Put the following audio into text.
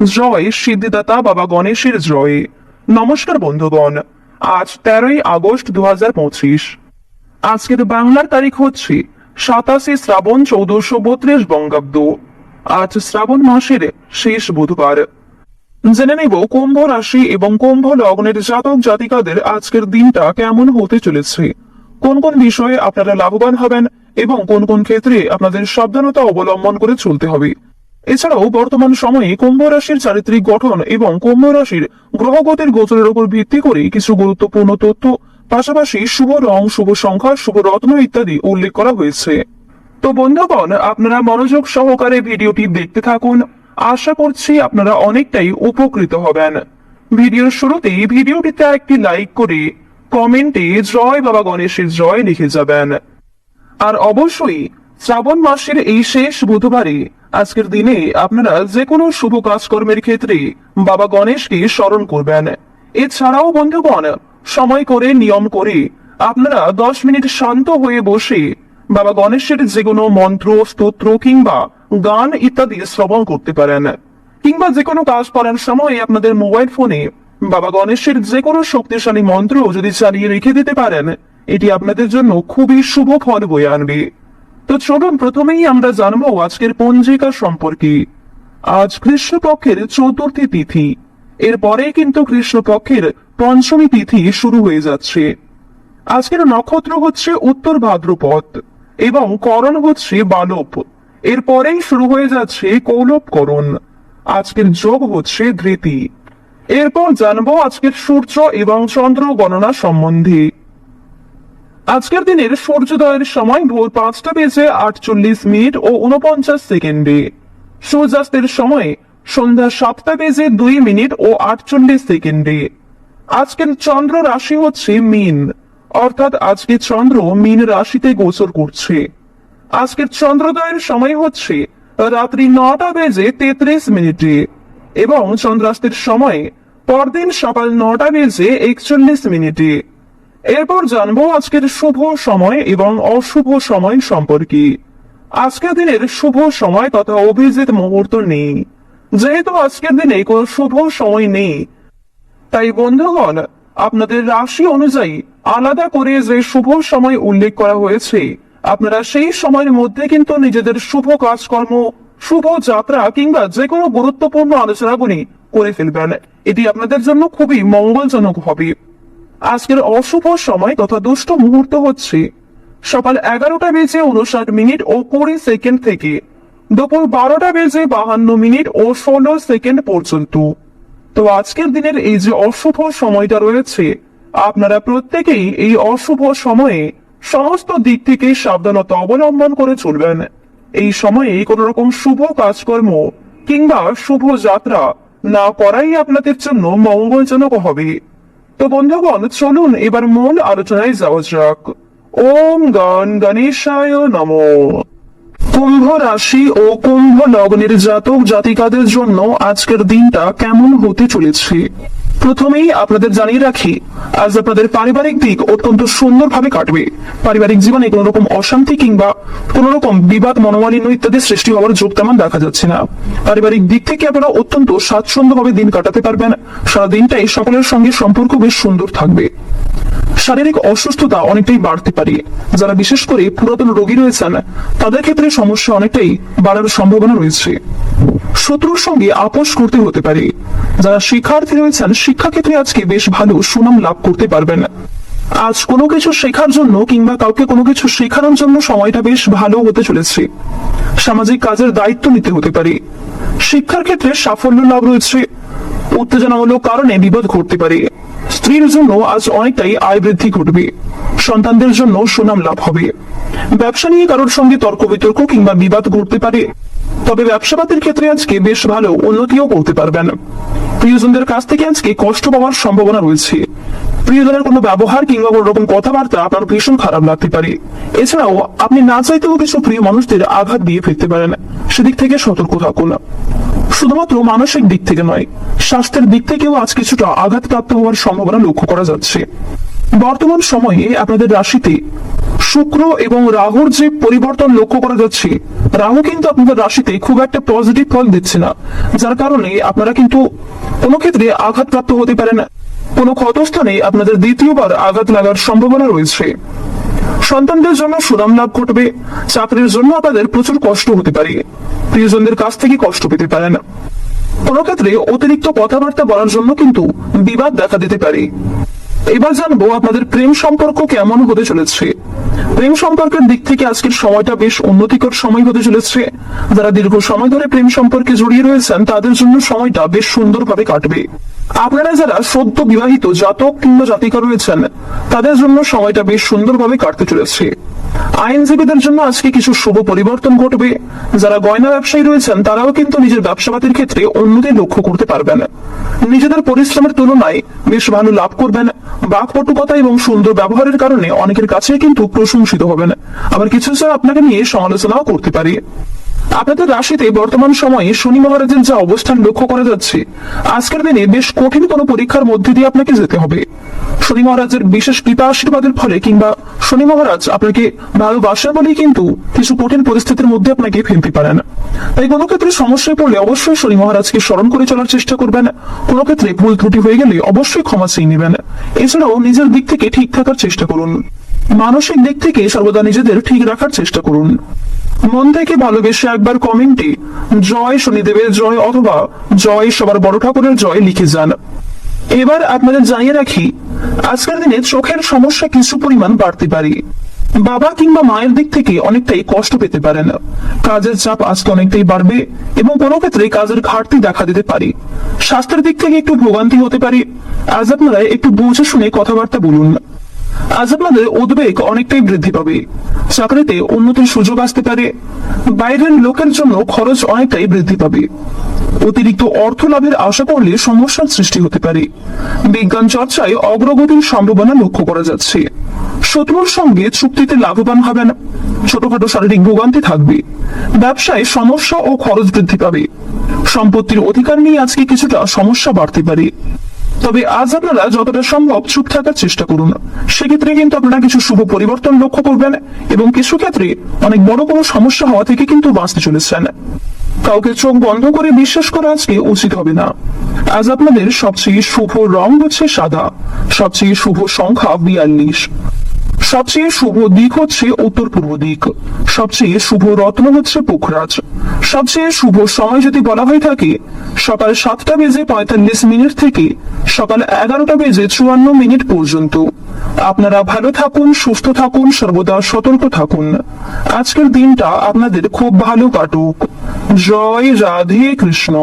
জয় সিদ্ধিদাতা বাবা গণেশের জয়। নমস্কার বন্ধুগণ, আজ 13ই আগস্ট 2025। আজকের বাংলার তারিখ হচ্ছে 27 শ্রাবণ 1432 বঙ্গাব্দ। আজ শ্রাবণ মাসের শেষ বুধবার। জেনে নেব কুম্ভ রাশি এবং কুম্ভ লগ্নের জাতক জাতিকাদের আজকের দিনটা কেমন হতে চলেছে, কোন কোন বিষয়ে আপনারা লাভবান হবেন এবং কোন কোন ক্ষেত্রে আপনাদের সাবধানতা অবলম্বন করে চলতে হবে। এছাড়াও বর্তমান সময়ে কুম্ভ রাশির চারিত্রিক গঠন এবং কুম্ভ রাশির গ্রহগতির গোচরের উপর ভিত্তি করে কিছু গুরুত্বপূর্ণ তথ্য, পাশাপাশি শুভ রং, শুভ সংখ্যা, শুভ রত্ন ইত্যাদি উল্লেখ করা হয়েছে। তো বন্ধুগণ, আপনারা মনোযোগ সহকারে ভিডিওটি দেখতে থাকুন। আশা করছি আপনারা অনেকটাই উপকৃত হবেন। ভিডিওর শুরুতেই ভিডিওটিতে একটি লাইক করে কমেন্টে জয় বাবা গণেশের জয় লিখে যাবেন। আর অবশ্যই শ্রাবণ মাসের এই শেষ বুধবারে আজকের দিনে আপনারা যে কোনো শুভ কাজকর্মের ক্ষেত্রে বাবা গণেশকে স্মরণ করবেন। এছাড়াও বন্ধুগণ, সময় করে নিয়ম করে আপনারা 10 মিনিট শান্ত হয়ে বসে বাবা গণেশের যে কোনো মন্ত্র, স্তোত্র কিংবা গান ইত্যাদি শ্রবণ করতে পারেন। কিংবা যে কোনো কাজ করার সময় আপনাদের মোবাইল ফোনে বাবা গণেশের যে কোনো শক্তিশালী মন্ত্র যদি চালিয়ে রেখে দিতে পারেন, এটি আপনাদের জন্য খুবই শুভ ফল বয়ে আনবে। তো চলুন প্রথমেই আমরা জানবো আজকের পঞ্জিকা সম্পর্কে। আজ কৃষ্ণপক্ষের চতুর্থী তিথি, এরপরে কিন্তু কৃষ্ণপক্ষের পঞ্চমী তিথি শুরু হয়ে যাচ্ছে। আজকের নক্ষত্র হচ্ছে উত্তর ভাদ্রপদ এবং করণ হচ্ছে বালব। এরপরেই শুরু হয়ে যাচ্ছে কৌলবকরণ। আজকের যোগ হচ্ছে ধৃতি। এরপর জানবো আজকের সূর্য এবং চন্দ্র গণনা সম্বন্ধে। আজকের দিনের সূর্যোদয়ের সময় ভোর 5:48 ও 49 সেকেন্ডে। সূর্যাস্তের সময় সন্ধ্যা 7:02 ও 48 সেকেন্ডে। আজকের চন্দ্র রাশি হচ্ছে মীন, অর্থাৎ আজকে চন্দ্র মীন রাশিতে গোচর করছে। আজকের চন্দ্রোদয়ের সময় হচ্ছে রাত্রি 9:33 এবং চন্দ্রাস্তের সময় পরদিন সকাল 9:41। এরপর জানবো আজকের শুভ সময় এবং অশুভ সময় সম্পর্কে। আজকের দিনের শুভ সময় তথা অভিজিৎ মুহূর্ত নেই। যেহেতু আজকের দিনে কোনো শুভ সময় নেই, তাই বন্ধুগণ, আপনাদের রাশি অনুযায়ী আলাদা করে যে শুভ সময় উল্লেখ করা হয়েছে, আপনারা সেই সময়ের মধ্যে কিন্তু নিজেদের শুভ কাজকর্ম, শুভ যাত্রা কিংবা যে কোনো গুরুত্বপূর্ণ আলোচনাগুলি করে ফেলবেন। এটি আপনাদের জন্য খুবই মঙ্গলজনক হবে। আজকের অশুভ সময় তথা দুষ্ট মুহূর্ত হচ্ছে সকাল 11:59 ও 20 সেকেন্ড থেকে দুপুর 12:52 ও 16 সেকেন্ড পর্যন্ত। তো আজকের দিনের এই যে অশুভ সময়টা রয়েছে, আপনারা প্রত্যেকেই এই অশুভ সময়ে সমস্ত দিক থেকে সাবধানতা অবলম্বন করে চলবেন। এই সময়ে কোন রকম শুভ কাজকর্ম কিংবা শুভ যাত্রা না করাই আপনাদের জন্য মঙ্গলজনক হবে। তো বন্ধুগণ, চলুন এবার মূল আলোচনায় যাওয়া যাক। ওম গণেশায় নমঃ। কুম্ভ রাশি ও কুম্ভ লগ্নের জাতক জাতিকাদের জন্য আজকের দিনটা কেমন হতে চলেছে প্রথমেই আপনাদের জানিয়ে রাখি, আজ আপনাদের পারিবারিক দিক অত্যন্ত সুন্দরভাবে কাটবে। পারিবারিক জীবনে কোনো রকম অশান্তি কিংবা কোনো রকম বিবাদ, মনোমালিন্য ইত্যাদি সৃষ্টি হওয়ার যোগ তেমন দেখা যাচ্ছে না। পারিবারিক দিক থেকে আপনারা অত্যন্ত স্বাচ্ছন্দ্যভাবে দিন কাটাতে পারবেন। সারা দিনটাই সকলের সঙ্গে সম্পর্ক বেশ সুন্দর থাকবে। শারীরিক অসুস্থতা অনেকটাই বাড়তে পারে। যারা বিশেষ করে পুরাতন রোগী রয়েছেন, তাদের ক্ষেত্রে সমস্যা অনেকটাই বাড়ার সম্ভাবনা রয়েছে। শত্রুর সঙ্গে আপোষ করতে হতে পারে। যারা শিক্ষার্থী রয়েছেন, শিক্ষাক্ষেত্রে আজকে বেশ ভালো সুনাম লাভ করতে পারবেন। আজ কোনো কিছু শেখার জন্য কিংবা কাউকে কোনো কিছু শেখানোর জন্য সময়টা বেশ ভালো হতে চলেছে। সামাজিক কাজের দায়িত্ব নিতে হতে পারে। শিক্ষার ক্ষেত্রে সাফল্য লাভ রয়েছে। উত্তেজনামূলক কারণে বিপদ ঘটতে পারে। স্ত্রীর জন্য আজ অনেকটাই আয় বৃদ্ধি ঘটবে। সন্তানদের জন্য সুনাম লাভ হবে। ব্যবসা নিয়ে কারোর সঙ্গে তর্ক বিতর্ক কিংবা বিবাদ ঘটতে পারে, তবে ব্যবসাবাদের ক্ষেত্রে আজকে বেশ ভালো উন্নতিও করতে পারবেন। প্রিয়জনদের কাছ থেকে আজকে কষ্ট পাওয়ার সম্ভাবনা রয়েছে। প্রিয়জনের কোনো ব্যবহার কিংবা কোনো রকম কথাবার্তা আপনার ভীষণ খারাপ লাগতে পারে। এছাড়াও আপনি না চাইতেও কিছু প্রিয় মানুষদের আঘাত দিয়ে ফেলতে পারেন। সেদিক থেকে সতর্ক থাকুন। শুধুমাত্র মানসিক দিক থেকে নয়, স্বাস্থ্যের দিক থেকেও আজ কিছুটা আঘাতপ্রাপ্ত হওয়ার সম্ভাবনা লক্ষ্য করা যাচ্ছে। বর্তমান সময়ে আপনাদের রাশিতে শুক্র এবং রাহুর যে পরিবর্তন লক্ষ্য করা যাচ্ছে, রাহু কিন্তু আপনাদের রাশিতে খুব একটা পজিটিভ ফল দিচ্ছে না, যার কারণে আপনারা কিন্তু কোনো ক্ষেত্রে আঘাতপ্রাপ্ত হতে পারেন। কোনো ক্ষতস্থানে আপনাদের দ্বিতীয়বার আঘাত লাগার সম্ভাবনা রয়েছে। সন্তানদের জন্য সুনাম লাভ ঘটবে। চাকরির জন্য আপনাদের প্রচুর কষ্ট হতে পারে, প্রিয়জনদের কাছ থেকে কষ্ট পেতে পারেন। কোনো ক্ষেত্রে অতিরিক্ত কথাবার্তা বলার জন্য কিন্তু বিবাদ দেখা দিতে পারে। এবার জানবো আপনাদের প্রেম সম্পর্ক কেমন হতে চলেছে। প্রেম সম্পর্কের দিক থেকে আজকের সময়টা বেশ উন্নতিকর সময় হতে চলেছে। যারা দীর্ঘ সময় ধরে প্রেম সম্পর্কে জড়িয়ে রয়েছেন তাদের জন্য সময়টা বেশ সুন্দরভাবে কাটবে। আপনারা যারা সদ্য বিবাহিত জাতক কিংবা জাতিকা রয়েছেন তাদের জন্য সময়টা বেশ সুন্দরভাবে কাটতে চলেছে। আইনজীবীদের জন্য আজকে কিছু শুভ পরিবর্তন ঘটবে। যারা গয়না ব্যবসায়ী রয়েছেন তারাও কিন্তু নিজের ব্যবসাপাতির ক্ষেত্রে উন্নতি লক্ষ্য করতে পারবেন। নিজেদের পরিশ্রমের তুলনায় বেশ ভালো লাভ করবেন। বাকপটুকতা এবং সুন্দর ব্যবহারের কারণে অনেকের কাছে কিন্তু প্রশংসিত হবেন, আবার কিছু আপনাকে নিয়ে সমালোচনাও করতে পারে। আপনাদের রাশিতে বর্তমান সময়ে শনি মহারাজের যা অবস্থান লক্ষ্য করা যাচ্ছে, আজকের দিনে বেশ কঠিন কোনো পরীক্ষার মধ্যে দিয়ে আপনাকে যেতে হবে। শনি মহারাজের বিশেষ কৃপা আশীর্বাদের ফলে কিংবা শনি মহারাজ আপনাকে ভালোবাসেন বলেই কিন্তু কিছু কঠিন পরিস্থিতির মধ্যে আপনাকে ফেলতে পারেন। তাই কোনো ক্ষেত্রে সমস্যায় পড়লে অবশ্যই শনি মহারাজকে স্মরণ করে চলার চেষ্টা করবেন। কোনো ক্ষেত্রে ভুল ত্রুটি হয়ে গেলে অবশ্যই ক্ষমা চেয়ে নেবেন। এছাড়াও নিজের দিক থেকে ঠিক থাকার চেষ্টা করুন। মানসিক দিক থেকে সর্বদা নিজেদের ঠিক রাখার চেষ্টা করুন। মন থেকে ভালোবেসে একবার কমেন্টে জয় শনিদেবের জয় অথবা জয় সবার বড় ঠাকুরের জয় লিখে যান। এবার আপনাদের জানিয়ে রাখি, আজকের দিনে চোখের সমস্যা কিছু পরিমাণ বাড়তে পারে। বাবা কিংবা মায়ের দিক থেকে অনেকটাই কষ্ট পেতে পারেন। কাজের চাপ আজকে অনেকটাই বাড়বে এবং কোনো ক্ষেত্রে কাজের ঘাটতি দেখা দিতে পারে। স্বাস্থ্যের দিক থেকে একটু ভোগান্তি হতে পারে। আজ আপনারা একটু বুঝে শুনে কথাবার্তা বলুন। আজ আপনাদের উদ্বেগ অনেকটাই বৃদ্ধি পাবে। চাকরিতে উন্নতির সুযোগ আসতে পারে। বাইরের লোকের জন্য খরচ অনেকটাই বৃদ্ধি পাবে। অতিরিক্ত অর্থ লাভের আশা করলে সমস্যার সৃষ্টি হতে পারে। বিজ্ঞান চর্চায় অগ্রগতির সম্ভাবনা লক্ষ্য করা যাচ্ছে। শত্রুর সঙ্গে চুক্তিতে লাভবান হবেন। ছোটখাটো শারীরিক ভোগান্তি থাকবে। ব্যবসায় সমস্যা ও খরচ বৃদ্ধি পাবে। সম্পত্তির অধিকার নিয়ে আজকে কিছুটা সমস্যা বাড়তে পারে। তবে আজ আপনারা যতটা সম্ভব চুপ থাকার চেষ্টা করুন। সেক্ষেত্রে কিন্তু আপনারা কিছু শুভ পরিবর্তন লক্ষ্য করবেন এবং কিছু ক্ষেত্রে অনেক বড় কোনো সমস্যা হওয়া থেকে কিন্তু বাঁচতে চলেছেন। কাউকে চোখ বন্ধ করে বিশ্বাস করা আজকে উচিত হবে না। আজ আপনাদের সবচেয়ে শুভ রং হচ্ছে সাদা। সবচেয়ে শুভ সংখ্যা 42। সবচেয়ে শুভ দিক হচ্ছে উত্তর পূর্ব দিক। সবচেয়ে শুভ রত্ন হচ্ছে পুখরাজ। সবচেয়ে শুভ সময় যদি বলা হয়ে থাকে সকাল 7:45 থেকে সকাল 11:54 পর্যন্ত। আপনারা ভালো থাকুন, সুস্থ থাকুন, সর্বদা সতর্ক থাকুন। আজকের দিনটা আপনাদের খুব ভালো কাটুক। জয় রাধে কৃষ্ণ।